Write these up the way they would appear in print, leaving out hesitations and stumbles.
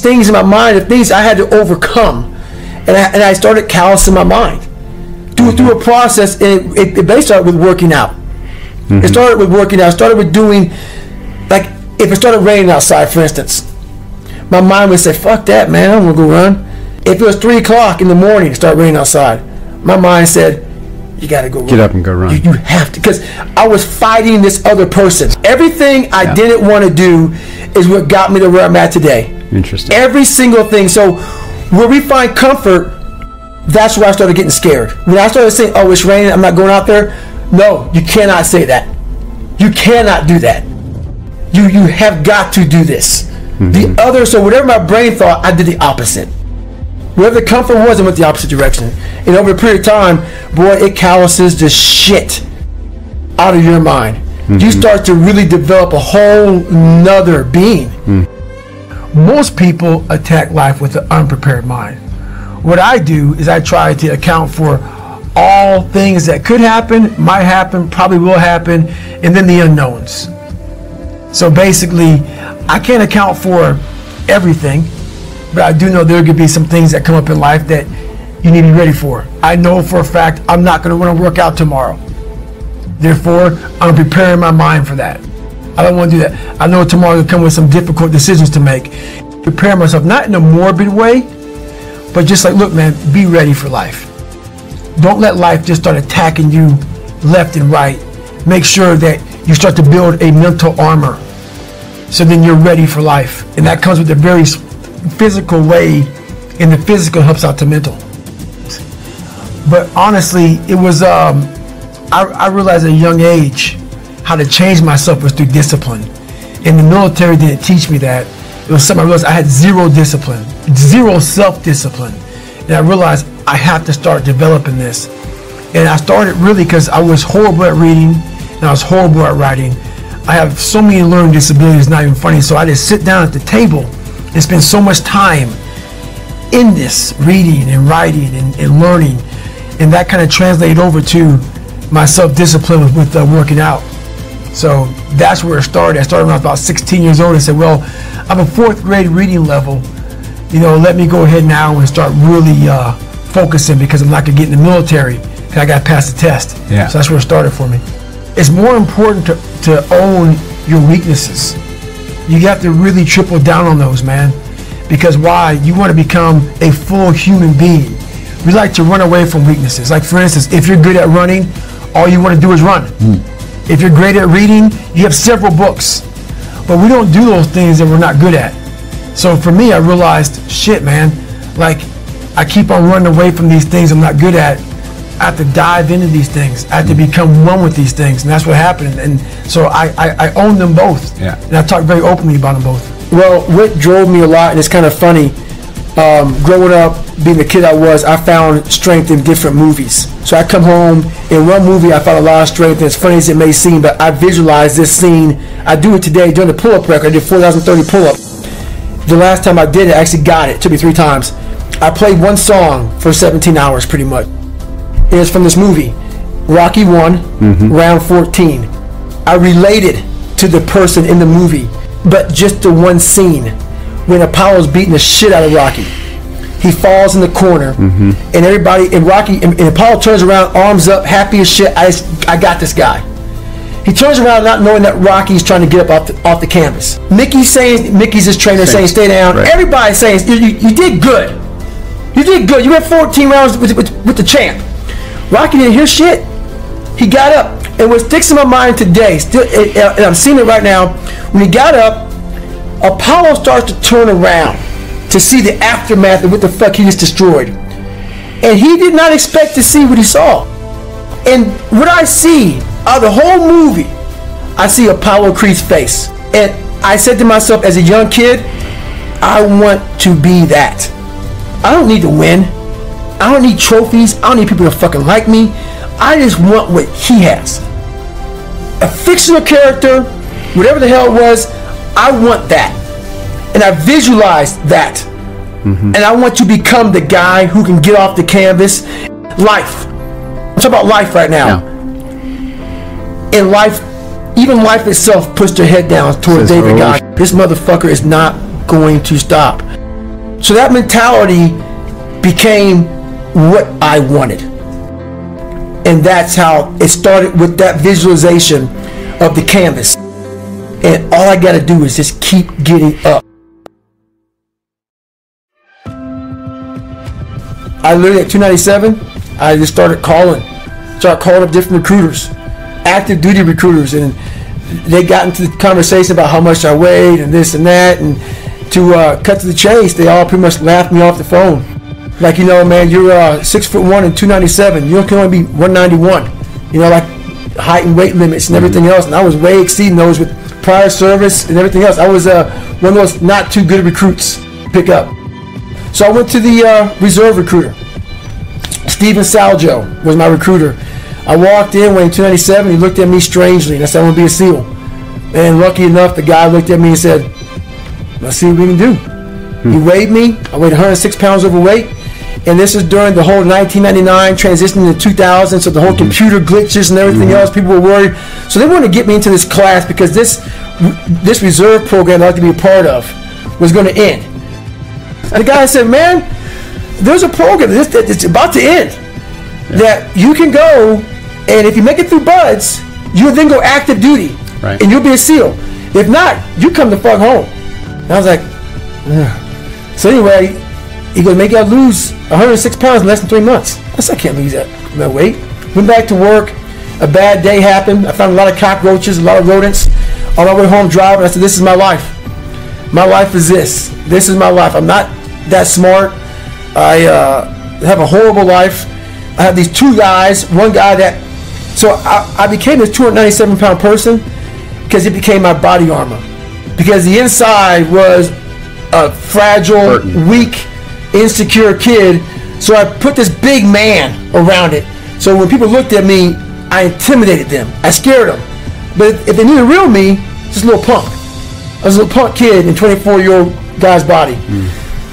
things in my mind, the things I had to overcome, and I started callousing my mind through a process. And it basically started with working out. It started with working out. It started with doing, like, if it started raining outside, for instance, my mind would say, fuck that, man, I'm gonna go run. If it was 3 o'clock in the morning, it started raining outside, my mind said, you gotta go run. Get up and go run. You have to, because I was fighting this other person. Everything I didn't want to do is what got me to where I'm at today. Interesting. Every single thing. So where we find comfort, that's where I started getting scared. When I started saying, oh, it's raining, I'm not going out there. No, you cannot say that. You cannot do that. You have got to do this. The other, so whatever my brain thought, I did the opposite. Wherever the comfort was, I went the opposite direction. And over a period of time, boy, it calluses the shit out of your mind. You start to really develop a whole nother being. Most people attack life with an unprepared mind. What I do is I try to account for all things that could happen, might happen, probably will happen, and then the unknowns. So basically, I can't account for everything, but I do know there could be some things that come up in life that you need to be ready for. I know for a fact I'm not going to want to work out tomorrow. Therefore, I'm preparing my mind for that. I don't want to do that. I know tomorrow will come with some difficult decisions to make. Prepare myself, not in a morbid way, but just like, look, man, be ready for life. Don't let life just start attacking you left and right. Make sure that you start to build a mental armor so then you're ready for life. And that comes with a very physical way, and the physical helps out the mental. But honestly, it was, I realized at a young age how to change myself was through discipline. And the military didn't teach me that. It was something I realized I had zero discipline, zero self-discipline. And I realized I have to start developing this. And I started really because I was horrible at reading and I was horrible at writing. I have so many learning disabilities, it's not even funny. So I just sit down at the table and spend so much time in this, reading and writing and learning. And that kind of translated over to my self-discipline with working out. So that's where it started. I started when I was about 16 years old and said, well, I'm a 4th grade reading level. You know, let me go ahead now and start really focusing, because I'm not going to get in the military and I got to pass the test. Yeah. So that's where it started for me. It's more important to own your weaknesses. You have to really triple down on those, man. Because why? You want to become a full human being. We like to run away from weaknesses. Like, for instance, if you're good at running, all you want to do is run. If you're great at reading, you have several books. But we don't do those things that we're not good at. So for me, I realized, shit, man, like, I keep on running away from these things I'm not good at. I have to dive into these things. I have to become one with these things. And that's what happened. And so I own them both. Yeah. And I talk very openly about them both. Well, what drove me a lot, and it's kind of funny, growing up, being the kid I was, I found strength in different movies. So I come home, in one movie I found a lot of strength, and as funny as it may seem, but I visualized this scene. I do it today during the pull-up record. I did 4,030 pull-up. The last time I did it, I actually got it. It took me 3 times. I played one song for 17 hours pretty much. It was from this movie, Rocky 1, round 14. I related to the person in the movie, but just the one scene when Apollo's beating the shit out of Rocky. He falls in the corner, and everybody, and Rocky, and Apollo turns around, arms up, happy as shit. I got this guy. He turns around not knowing that Rocky's trying to get up off the canvas. Mickey's his trainer, saying stay down. Right. Everybody's saying you did good. You did good. You went 14 rounds with the champ. Rocky didn't hear shit. He got up, and what sticks in my mind today, and I'm seeing it right now, when he got up, Apollo starts to turn around to see the aftermath of what the fuck he just destroyed. And he did not expect to see what he saw. And what I see out of the whole movie, I see Apollo Creed's face. And I said to myself as a young kid, I want to be that. I don't need to win. I don't need trophies. I don't need people to fucking like me. I just want what he has. A fictional character, whatever the hell it was, I want that. And I visualized that. And I want to become the guy who can get off the canvas. Life. I'm talking about life right now. In life, even life itself puts their head down towards David God. This motherfucker is not going to stop. So that mentality became what I wanted. And that's how it started, with that visualization of the canvas. And all I got to do is just keep getting up. I literally at 297, I just started calling up different recruiters, active duty recruiters, and they got into the conversation about how much I weighed and this and that, and to cut to the chase, they all pretty much laughed me off the phone. Like, you know, man, you're 6'1" and 297. You can only be 191. You know, like height and weight limits and everything else. And I was way exceeding those with prior service and everything else. I was one of those not too good recruits to pick up. So I went to the reserve recruiter. Steven Saljo was my recruiter. I walked in weighing 297. He looked at me strangely, and I said, "I want to be a SEAL." And lucky enough, the guy looked at me and said, "Let's see what we can do." He weighed me. I weighed 106 pounds overweight. And this is during the whole 1999 transition into 2000, so the whole computer glitches and everything else. People were worried. So they wanted to get me into this class because this reserve program I'd like to be a part of was going to end. And the guy said, "Man, there's a program that's about to end that you can go, and if you make it through BUDS, you'll then go active duty, and you'll be a SEAL. If not, you come the fuck home." And I was like, ugh. So anyway, he goes, "Make you lose 106 pounds in less than 3 months." I said, "I can't lose that weight." Went back to work. A bad day happened. I found a lot of cockroaches, a lot of rodents. On my way home driving, I said, "This is my life. My life is this. This is my life. I'm not that smart. I have a horrible life. I have these two guys. One guy that..." So I became this 297 pound person because it became my body armor. Because the inside was a fragile, weak, insecure kid, so I put this big man around it. So when people looked at me, I intimidated them. I scared them. But if they knew the real me, just a little punk. I was a little punk kid in a 24-year-old guy's body.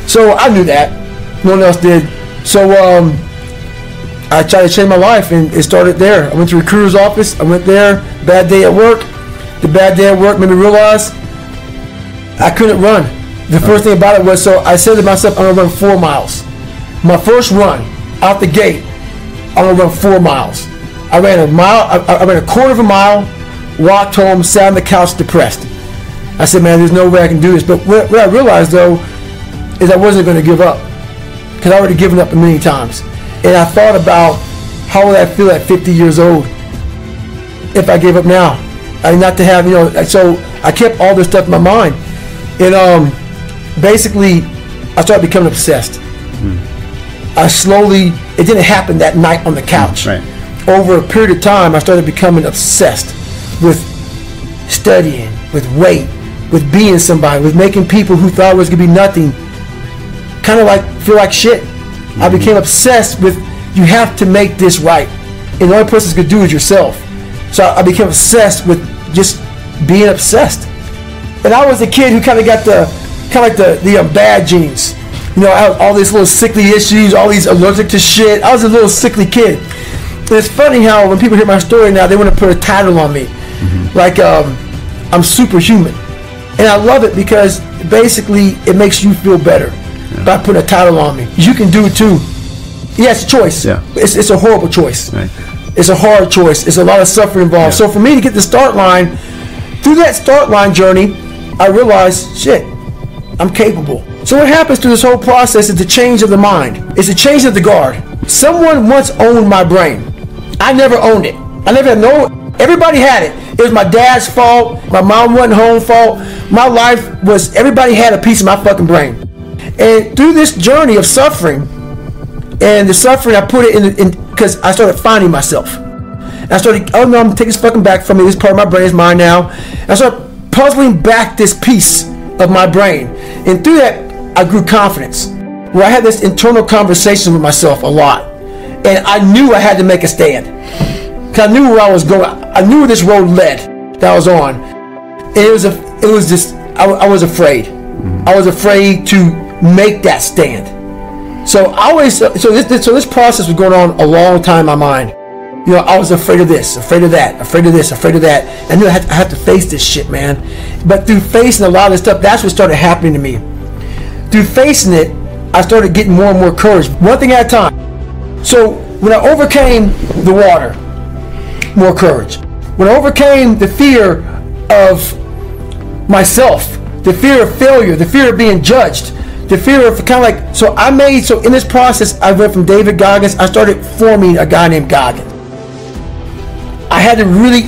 So I knew that. No one else did. So I tried to change my life, and it started there. I went to a recruiter's office. I went there. Bad day at work. The bad day at work made me realize I couldn't run. The first thing about it was, so I said to myself, I'm going to run 4 miles. My first run out the gate, I'm going to run 4 miles. I ran a mile. I ran a quarter of a mile, walked home, sat on the couch depressed. I said, "Man, there's no way I can do this." But what I realized, though, is I wasn't going to give up, because I already given up many times. And I thought about how would I feel at 50 years old if I gave up now. I not to have, you know, so I kept all this stuff in my mind. And basically, I started becoming obsessed. I slowly, it didn't happen that night on the couch. Over a period of time, I started becoming obsessed with studying, with weight, with being somebody, with making people who thought it was going to be nothing kind of like feel like shit. I became obsessed with, you have to make this right. And the only person that's going to do it is yourself. So I became obsessed with just being obsessed. And I was a kid who kind of got the bad genes. You know, I had all these little sickly issues, all these allergic to shit. I was a little sickly kid. And it's funny how when people hear my story now, they want to put a title on me. Like, I'm superhuman. And I love it because basically it makes you feel better by putting a title on me. You can do it too. Yeah, it's a choice. It's a horrible choice. It's a hard choice. It's a lot of suffering involved. So for me to get the start line, through that start line journey, I realized, shit, I'm capable. So what happens through this whole process is the change of the mind. It's the change of the guard. Someone once owned my brain. I never owned it. I never had everybody had it. It was my dad's fault. My mom wasn't home fault. My life was, everybody had a piece of my fucking brain. And through this journey of suffering, and the suffering, I put it in because I started finding myself. And I started, oh no, I'm taking this fucking back from me. This part of my brain is mine now. And I started puzzling back this piece of my brain. And through that, I grew confidence. Where I had this internal conversation with myself a lot. And I knew I had to make a stand. Because I knew where I was going. I knew where this road led that I was on. And I was afraid. I was afraid to make that stand. So this process was going on a long time in my mind. You know, I was afraid of this, afraid of that, afraid of this, afraid of that. I knew I had to face this shit, man. But through facing a lot of this stuff, that's what started happening to me. Through facing it, I started getting more and more courage, one thing at a time. So when I overcame the water, more courage. When I overcame the fear of myself, the fear of failure, the fear of being judged, the fear of kind of like, so in this process, I went from David Goggins, I started forming a guy named Goggins. I had to really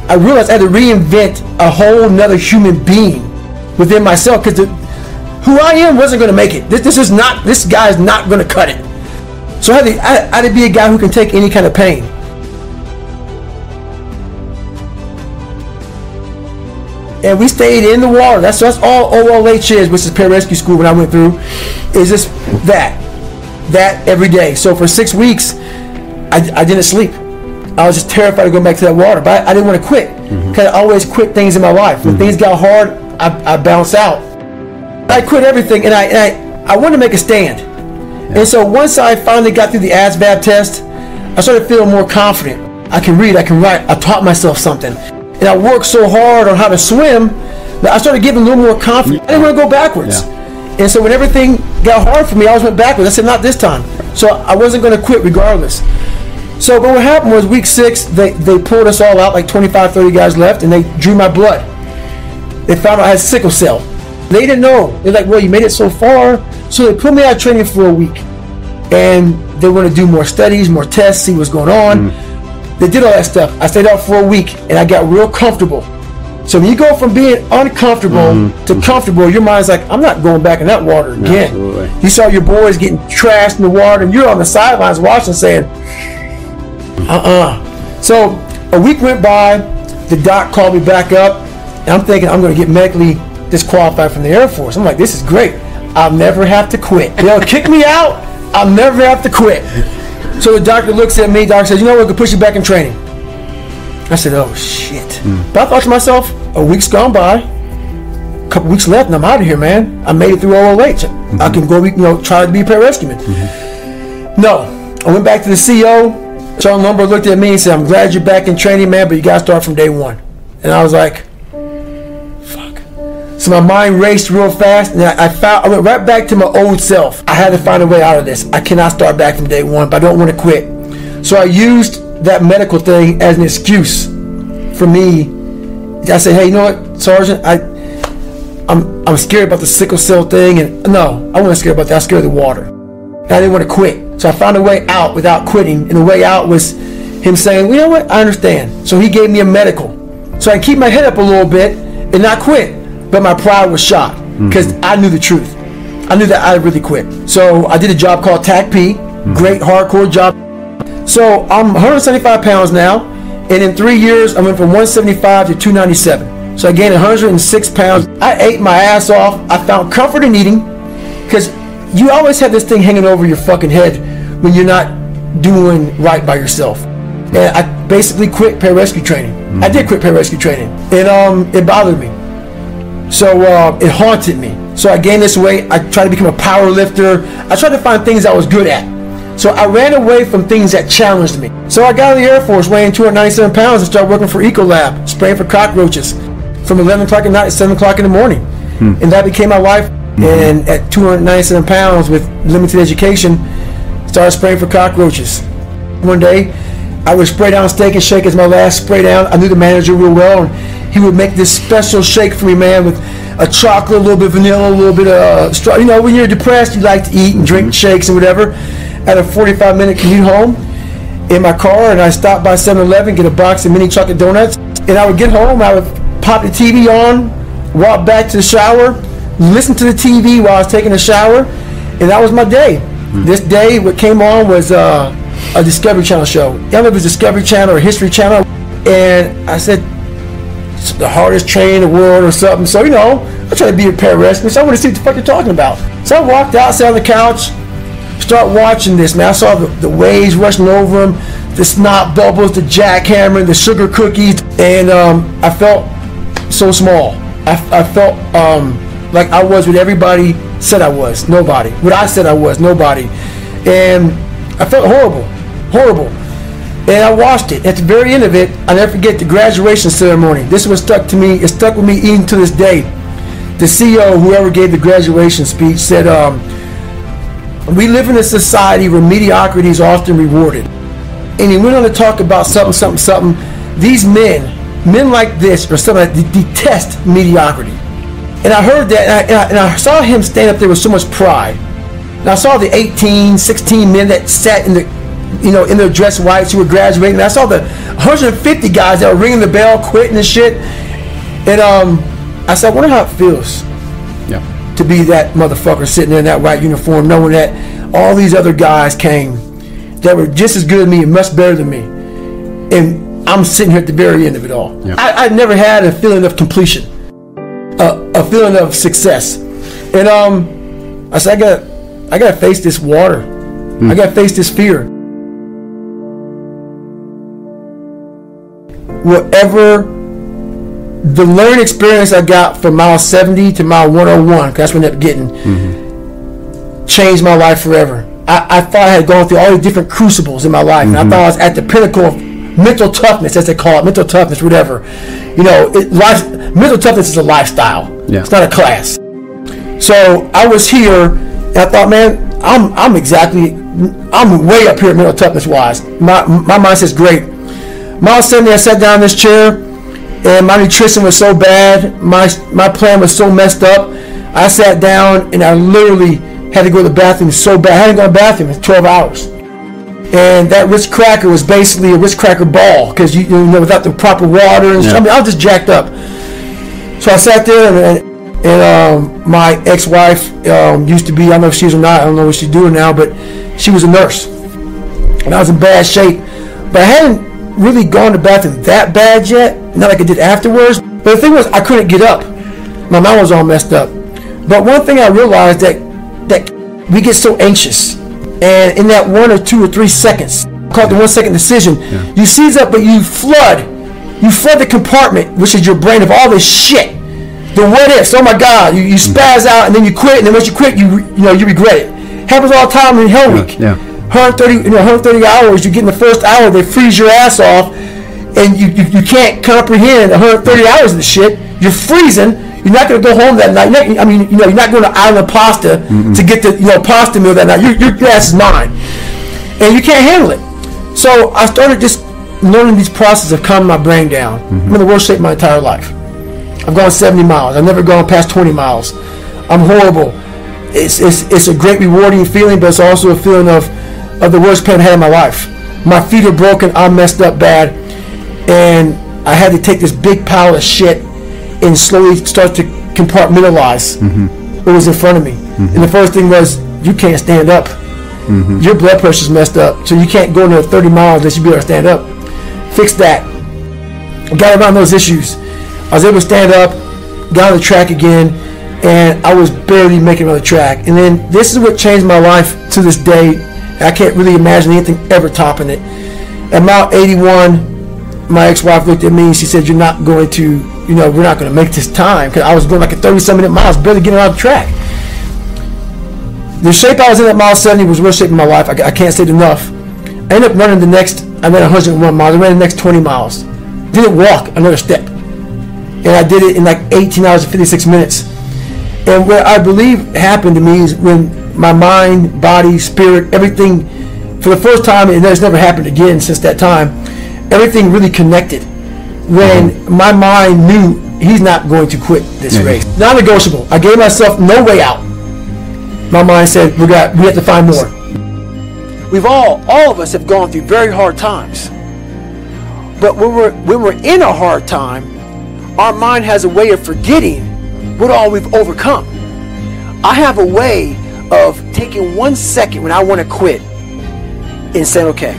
I realized I had to reinvent a whole nother human being within myself, because who I am wasn't going to make it. This guy is not going to cut it. So I had to be a guy who can take any kind of pain. And we stayed in the water. That's all OLH is, which is pararescue school when I went through, is just that every day. So for 6 weeks, I didn't sleep. I was just terrified to go back to that water, but I didn't want to quit, because I always quit things in my life. When things got hard, I bounce out. I quit everything, and I wanted to make a stand. Yeah. And so once I finally got through the ASVAB test, I started feeling more confident. I can read, I can write, I taught myself something. And I worked so hard on how to swim that I started getting a little more confident. I didn't want to go backwards. Yeah. And so when everything got hard for me, I always went backwards. I said, not this time. So I wasn't going to quit regardless. So, but what happened was week 6, they pulled us all out, like 25, 30 guys left, and they drew my blood. They found out I had sickle cell. They didn't know. They're like, well, you made it so far. So they put me out of training for a week. And they want to do more studies, more tests, see what's going on. They did all that stuff. I stayed out for a week, and I got real comfortable. So when you go from being uncomfortable to comfortable, your mind's like, I'm not going back in that water again. Absolutely. You saw your boys getting trashed in the water, and you're on the sidelines watching, saying, So a week went by, the doc called me back up, and I'm thinking I'm going to get medically disqualified from the Air Force. I'm like, this is great. I'll never have to quit. They'll kick me out. I'll never have to quit. So the doctor looks at me, doctor says, you know what, we can push you back in training. I said, oh shit. But I thought to myself, a week's gone by, a couple weeks left, and I'm out of here, man. I made it through OLH. I can go, try to be a pararescueman. No, I went back to the CO. Charles Lumber looked at me and said, I'm glad you're back in training, man, but you got to start from day one. And I was like, fuck. So my mind raced real fast, and I went right back to my old self. I had to find a way out of this. I cannot start back from day one, but I don't want to quit. So I used that medical thing as an excuse for me. I said, hey, you know what, Sergeant, I'm scared about the sickle cell thing, and no, I wasn't scared about that. I was scared of the water. And I didn't want to quit. So I found a way out without quitting, and the way out was him saying, well, you know what, I understand. So he gave me a medical. So I can keep my head up a little bit and not quit, but my pride was shot because I knew the truth. I knew that I really quit. So I did a job called TAC-P, great hardcore job. So I'm 175 pounds now, and in 3 years I went from 175 to 297. So I gained 106 pounds. I ate my ass off. I found comfort in eating, because you always have this thing hanging over your fucking head when you're not doing right by yourself. And I basically quit pararescue training. I did quit pararescue training, and it bothered me. So it haunted me. So I gained this weight. I tried to become a power lifter. I tried to find things I was good at. So I ran away from things that challenged me. So I got out of the Air Force weighing 297 pounds and started working for Ecolab, spraying for cockroaches from 11 o'clock at night to 7 o'clock in the morning. And that became my life. And at 297 pounds with limited education, started spraying for cockroaches. One day, I would spray down Steak and Shake as my last spray down. I knew the manager real well, and he would make this special shake for me, man, with a chocolate, a little bit of vanilla, a little bit of straw. You know, when you're depressed, you like to eat and drink shakes and whatever. At a 45-minute commute home in my car, and I stopped by 7-Eleven, get a box of mini chocolate donuts, and I would get home, I would pop the TV on, walk back to the shower, listen to the TV while I was taking a shower, and that was my day. This day, what came on was a Discovery Channel show. I don't know if it was Discovery Channel or History Channel, and I said, it's the hardest train in the world or something. So, I try to be a pararescuer, so I want to see what the fuck you're talking about. So I walked out, sat on the couch, start watching this, man. I saw the waves rushing over them, the snot bubbles, the jackhammer, the sugar cookies, and I felt so small. I felt like I was what everybody said I was, nobody. What I said I was, nobody. And I felt horrible. And I watched it. At the very end of it, I'll never forget the graduation ceremony. This was stuck to me. It stuck with me even to this day. The CEO, whoever gave the graduation speech, said, We live in a society where mediocrity is often rewarded. And he went on to talk about something. These men like this or something that detest mediocrity. And I heard that, and I saw him stand up there with so much pride. And I saw the 18, 16 men that sat in their dress whites who were graduating. And I saw the 150 guys that were ringing the bell, quitting and shit. And I said, I wonder how it feels to be that motherfucker sitting there in that white uniform, knowing that all these other guys came that were just as good as me and much better than me. And I'm sitting here at the very end of it all. Yeah. I never had a feeling of completion, a feeling of success. And I said, I gotta face this water. I gotta face this fear. Whatever the learning experience I got from mile 70 to mile 101, that's when I ended up getting, changed my life forever. I thought I had gone through all these different crucibles in my life, and I thought I was at the pinnacle of mental toughness, as they call it, mental toughness, whatever. You know, mental toughness is a lifestyle. Yeah. It's not a class. So I was here, and I thought, man, I'm way up here mental toughness wise. My mindset's great. Mile 70, I sat down in this chair, and my nutrition was so bad, my plan was so messed up. I sat down, and I literally had to go to the bathroom so bad. I hadn't gone to the bathroom in 12 hours. And that Ritz cracker was basically a Ritz cracker ball, because you know, without the proper water and I mean, I was just jacked up. So I sat there, and my ex-wife used to be, I don't know if she is or not, I don't know what she's doing now, but she was a nurse. And I was in bad shape. But I hadn't really gone to the bathroom that bad yet, not like I did afterwards. But the thing was, I couldn't get up. My mind was all messed up. But one thing I realized that we get so anxious, and in that 1 or 2 or 3 seconds, called the 1 second decision, you seize up, but you flood the compartment, which is your brain, of all this shit. The what ifs, oh my God, you spaz out, and then you quit, and then once you quit, you regret it. Happens all the time in Hell Week. 130 hours, you get in the first hour, they freeze your ass off, and you can't comprehend 130 hours of this shit. You're freezing. You're not going to go home that night. I mean, you're not going to Island Pasta to get the pasta meal that night. Your ass is mine, and you can't handle it. So I started just learning these processes of calming my brain down. I'm in the worst shape of my entire life. I've gone 70 miles. I've never gone past 20 miles. I'm horrible. It's a great rewarding feeling, but it's also a feeling of the worst pain I had in my life. My feet are broken. I'm messed up bad, and I had to take this big pile of shit and slowly start to compartmentalize what was in front of me. And the first thing was, you can't stand up. Your blood pressure's messed up, so you can't go another 30 miles unless you be able to stand up. Fix that. Got around those issues. I was able to stand up, got on the track again, and I was barely making it on the track. And then this is what changed my life to this day. I can't really imagine anything ever topping it. At mile 81, my ex-wife looked at me and she said, you're not going to, we're not going to make this time, because I was going like a 30-some-minute miles, barely getting on the track. The shape I was in at mile 70 was the worst shape of my life. I can't say it enough. I ended up running I ran 101 miles. I ran the next 20 miles. Didn't walk another step. And I did it in like 18 hours and 56 minutes. And what I believe happened to me is when my mind, body, spirit, everything, for the first time, and it's never happened again since that time, everything really connected. When my mind knew he's not going to quit this race. Non-negotiable. I gave myself no way out. My mind said, we have to find more. We've all of us have gone through very hard times. But when we're in a hard time, our mind has a way of forgetting what all we've overcome. I have a way of taking 1 second when I want to quit and saying, okay,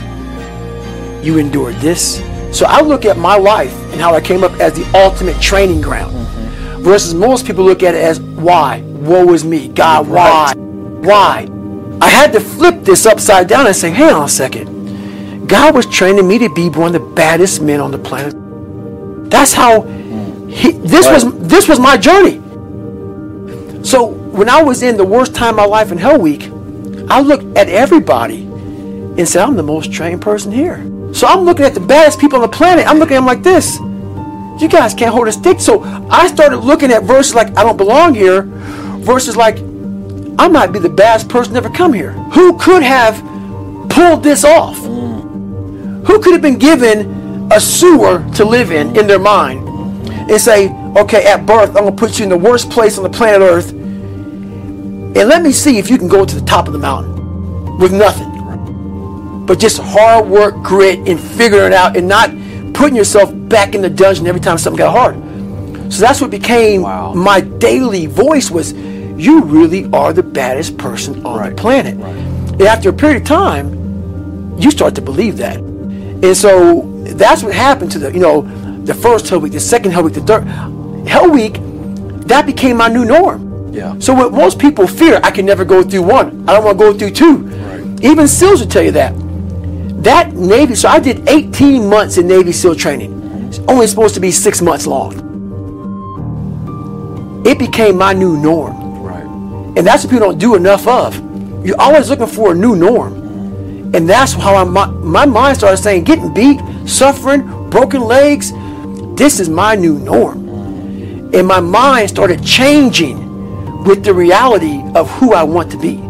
you endured this. So I look at my life and how I came up as the ultimate training ground, versus most people look at it as, why? Woe is me. God, why? Why? I had to flip this upside down and say, hang on a second. God was training me to be one of the baddest men on the planet. That's how this was my journey. So when I was in the worst time of my life in Hell Week, I looked at everybody and said, I'm the most trained person here. So I'm looking at the baddest people on the planet. I'm looking at them like this. You guys can't hold a stick. So I started looking at verses like, I don't belong here, versus like, I might be the baddest person to ever come here. Who could have pulled this off? Who could have been given a sewer to live in their mind and say, okay, at birth, I'm going to put you in the worst place on the planet Earth, and let me see if you can go to the top of the mountain with nothing. But just hard work, grit, and figuring it out, and not putting yourself back in the dungeon every time something got hard. So that's what became my daily voice was, you really are the baddest person on the planet. And after a period of time, you start to believe that. And so that's what happened to the first Hell Week, the second Hell Week, the third Hell Week. That became my new norm. Yeah. So what most people fear, I can never go through one. I don't want to go through two. Right. Even SEALs will tell you that. That Navy, so I did 18 months in Navy SEAL training. It's only supposed to be 6 months long. It became my new norm. Right. And that's what people don't do enough of. You're always looking for a new norm. And that's how my mind started saying, getting beat, suffering, broken legs, this is my new norm. And my mind started changing with the reality of who I want to be.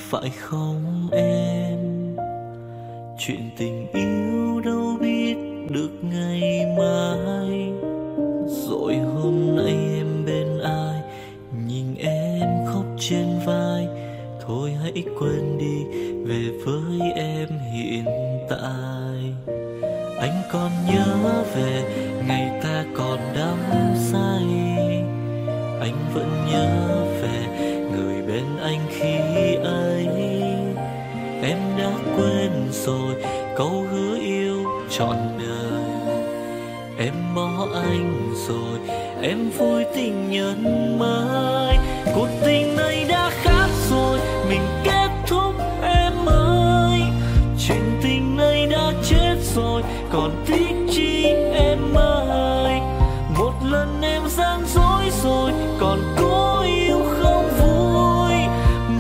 phải không em? Chuyện tình yêu đâu biết được ngày mai. Rồi hôm nay em bên ai, nhìn em khóc trên vai. Thôi hãy quên đi, về với em hiện tại. Anh còn nhớ về ngày ta còn đắm say. Anh vẫn nhớ về người bên anh khi ấy. Em đã quên rồi câu hứa yêu trọn đời. Em bỏ anh rồi, em vui tình nhân mới. Cuộc tình này đã khác rồi, mình kết thúc em ơi. Chuyện tình này đã chết rồi, còn tiếc chi em ơi. Một lần em gian dối rồi, còn cố yêu không vui.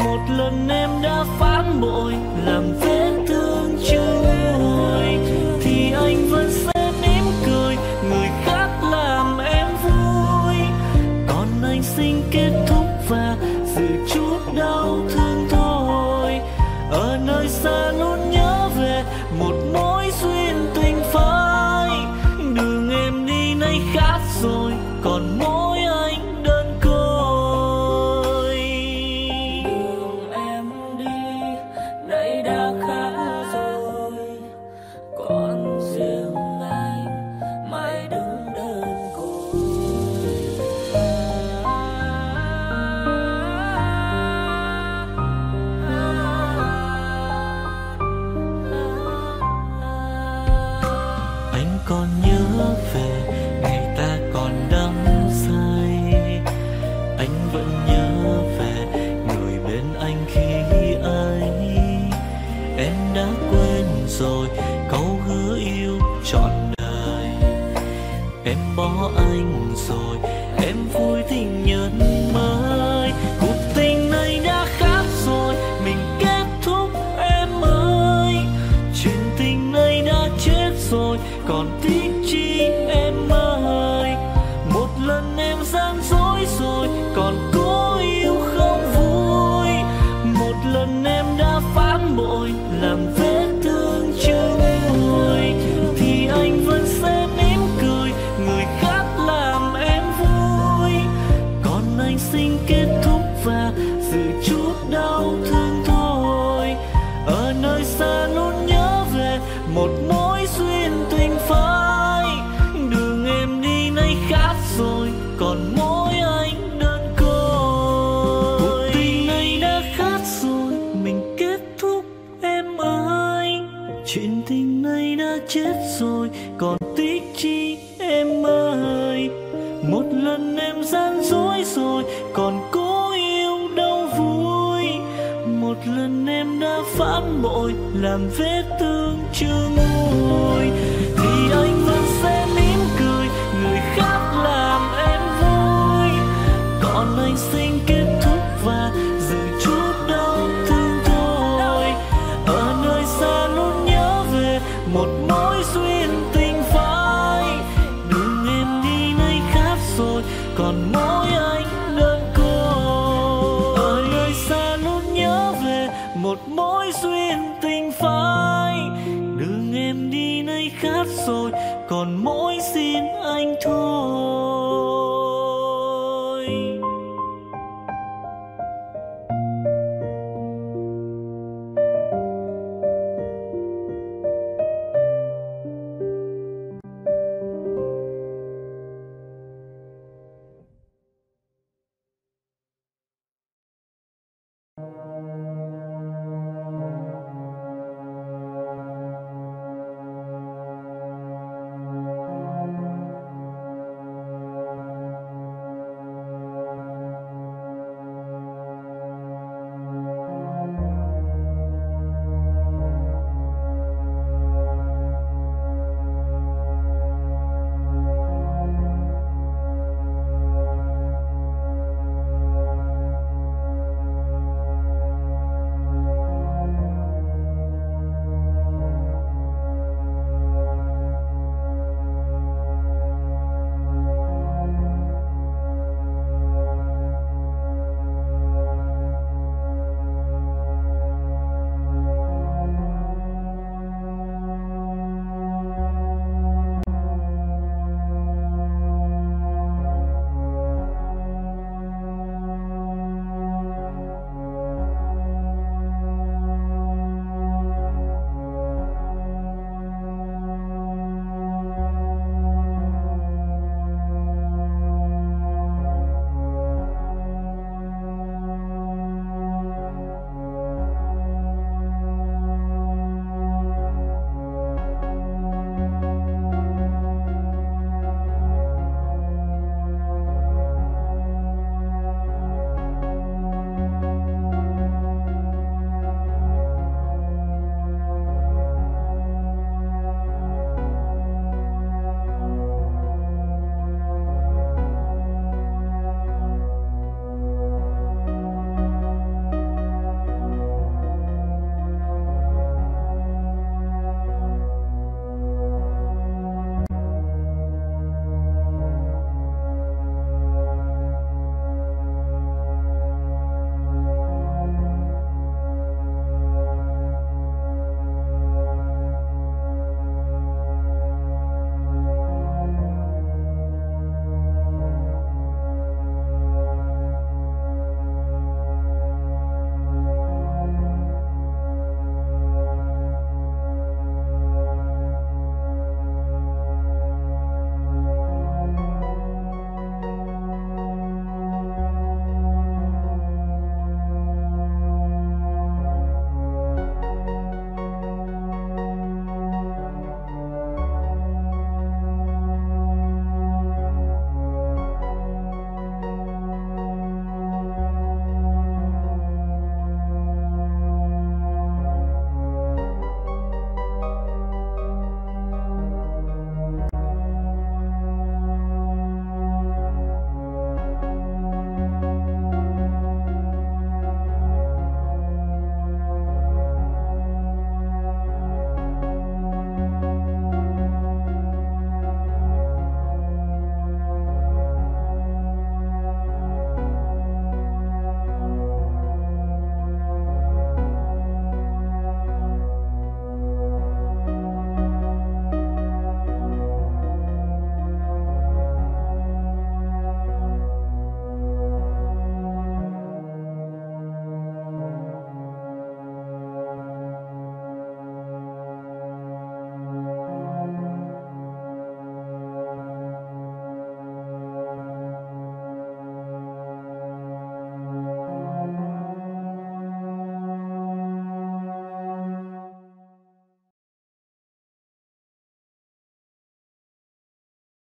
Một lần em đã phản bội, làm vết thương chưa nguôi. Thì anh vẫn sẽ mỉm cười, người khác làm em vui. Còn anh xin kết thúc và giữ chút đau thương thôi. Ở nơi xa luôn nhớ về một mối duyên tình phai. Đường em đi nay khác rồi, còn mỗi anh đơn côi. Đường em đi nay đã khác rồi, còn riêng anh mãi đứng đơn côi. Anh còn nhớ về ngày ta còn đắm say. Anh vẫn nhớ về người bên anh khi ấy. Em đã quên rồi câu hứa yêu trọn đời. Em bỏ anh rồi, em vui tình nhân mới. Cuộc tình này đã khác rồi, mình kết thúc em ơi. Chuyện tình này đã chết rồi, còn tiếc chi em ơi. Một lần em gian dối rồi, còn cố yêu không vui. Một lần em đã phản bội, làm vết thương chưa nguôi. Thì anh vẫn sẽ mỉm cười, người khác làm em vui. Còn anh xin kết thúc và giữ chút đau thương thôi. Ở nơi xa luôn nhớ về một mối duyên tình phai. Đường em đi nay khác rồi, còn mỗi anh đơn côi. Cuộc tình này đã khác rồi, mình kết thúc em ơi. Chuyện tình này đã chết rồi, còn tiếc chi em ơi. Một lần em gian dối rồi, còn cố yêu đâu vui. Một lần em đã phản bội, làm vết thương chưa nguôi. Thì anh vẫn sẽ mỉm cười, người khác làm em vui. Còn anh xin kết thúc và giữ chút đau thương thôi. Ở nơi xa luôn nhớ về một mối duyên tình phai. Đường em đi nay khác rồi, còn mỗi anh đơn côi. Ở nơi xa luôn nhớ về một mối duyên tình phai. Đường em đi nay khác rồi, còn